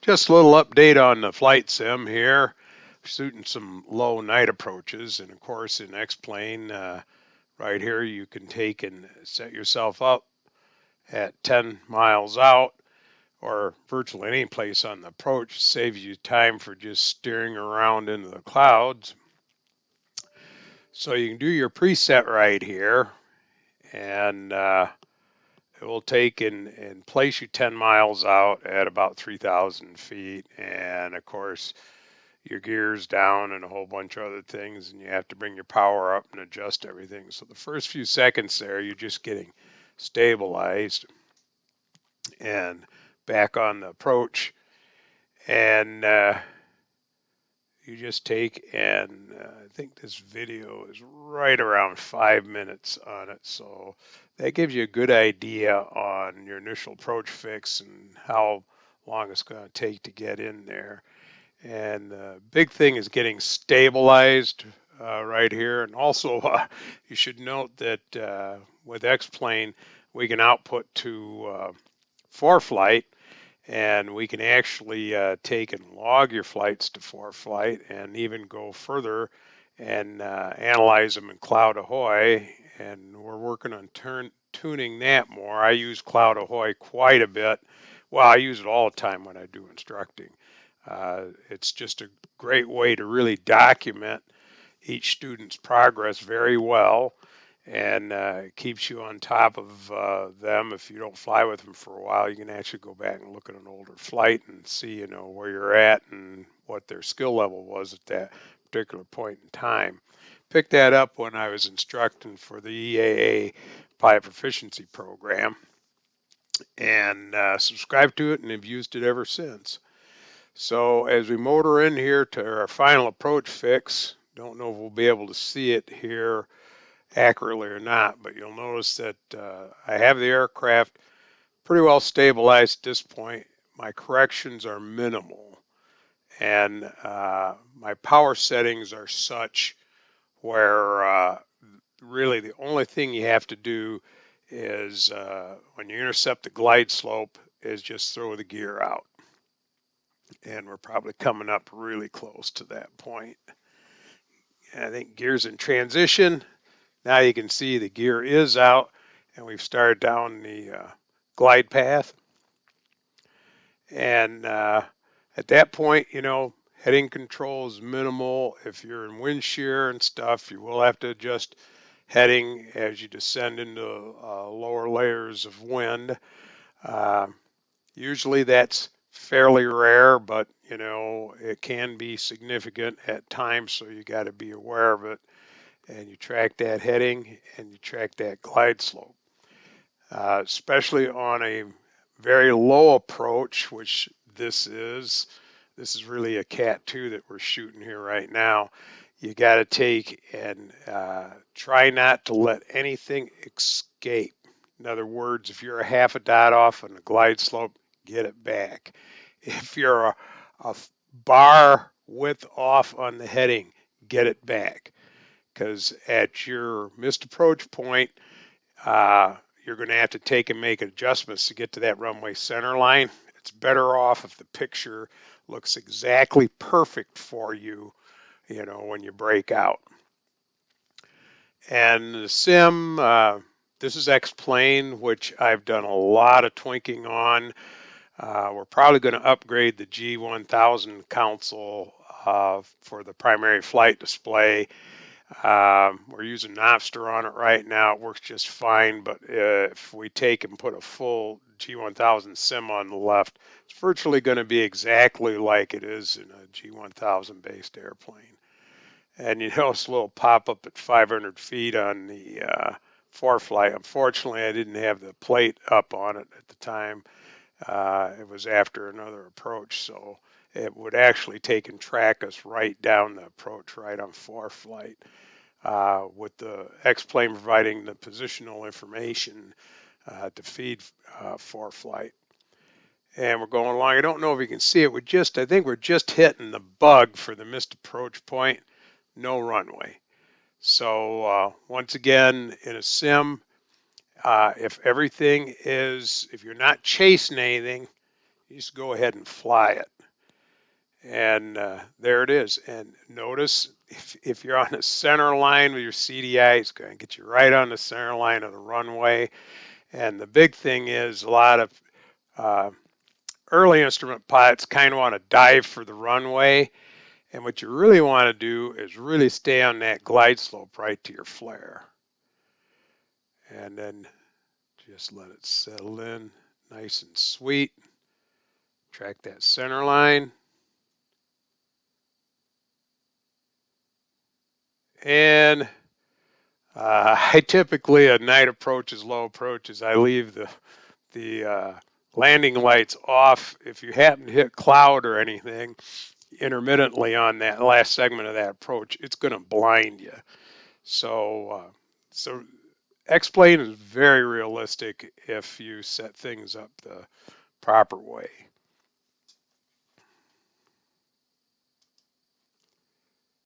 Just a little update on the flight sim here. Shooting some low night approaches, and of course in X-Plane, right here you can take and set yourself up at 10 miles out, or virtually any place on the approach. Saves you time for just steering around into the clouds. So you can do your preset right here, and it will take and place you 10 miles out at about 3,000 feet. And of course, your gears down and a whole bunch of other things, and you have to bring your power up and adjust everything. So the first few seconds there, you're just getting stabilized and back on the approach. And you just take and I think this video is right around 5 minutes on it. So that gives you a good idea on your initial approach fix and how long it's going to take to get in there. And the big thing is getting stabilized right here. And also, you should note that with X-Plane, we can output to ForeFlight, and we can actually take and log your flights to ForeFlight and even go further and analyze them in Cloud Ahoy. And we're working on tuning that more. I use Cloud Ahoy quite a bit. Well, I use it all the time when I do instructing. It's just a great way to really document each student's progress very well, and it keeps you on top of them. If you don't fly with them for a while, you can actually go back and look at an older flight and see, where you're at and what their skill level was at that particular point in time. Picked that up when I was instructing for the EAA Pilot Proficiency Program, and subscribed to it and have used it ever since. So as we motor in here to our final approach fix, don't know if we'll be able to see it here accurately or not, but you'll notice that I have the aircraft pretty well stabilized at this point. My corrections are minimal, and my power settings are such where really the only thing you have to do is when you intercept the glide slope is just throw the gear out. And we're probably coming up really close to that point. And I think gear's in transition. Now you can see the gear is out, and we've started down the glide path. And at that point, heading control is minimal. If you're in wind shear and stuff, you will have to adjust heading as you descend into lower layers of wind. Usually that's fairly rare, but it can be significant at times, so you got to be aware of it. And you track that heading and you track that glide slope, especially on a very low approach, which this is. This is really a Cat 2 that we're shooting here right now. You got to take and try not to let anything escape. In other words, if you're a half a dot off on the glide slope, get it back. If you're a bar width off on the heading, get it back. Because at your missed approach point, you're going to have to take and make adjustments to get to that runway center line. It's better off if the picture looks exactly perfect for you, when you break out. And the sim, this is X-Plane, which I've done a lot of twinking on. We're probably going to upgrade the G1000 console for the primary flight display. We're using Napster on it right now. It works just fine, but if we take and put a full G1000 sim on the left, it's virtually going to be exactly like it is in a G1000 based airplane. And it's a little pop-up at 500 feet on the ForeFlight. Unfortunately, I didn't have the plate up on it at the time. It was after another approach, so it would actually take and track us right down the approach right on ForeFlight, with the X-Plane providing the positional information to feed ForeFlight. And we're going along. I don't know if you can see it. I think we're just hitting the bug for the missed approach point. No runway. So once again, in a sim, if you're not chasing anything, You just go ahead and fly it. And there it is. And notice if you're on the center line with your CDI, it's going to get you right on the center line of the runway. And the big thing is a lot of uh, early instrument pilots kind of want to dive for the runway. And what you really want to do is really stay on that glide slope right to your flare. And then just let it settle in nice and sweet. Track that center line. And I typically, at night approaches, low approaches, I leave the landing lights off. If you happen to hit cloud or anything intermittently on that last segment of that approach, it's going to blind you. So X-Plane is very realistic if you set things up the proper way.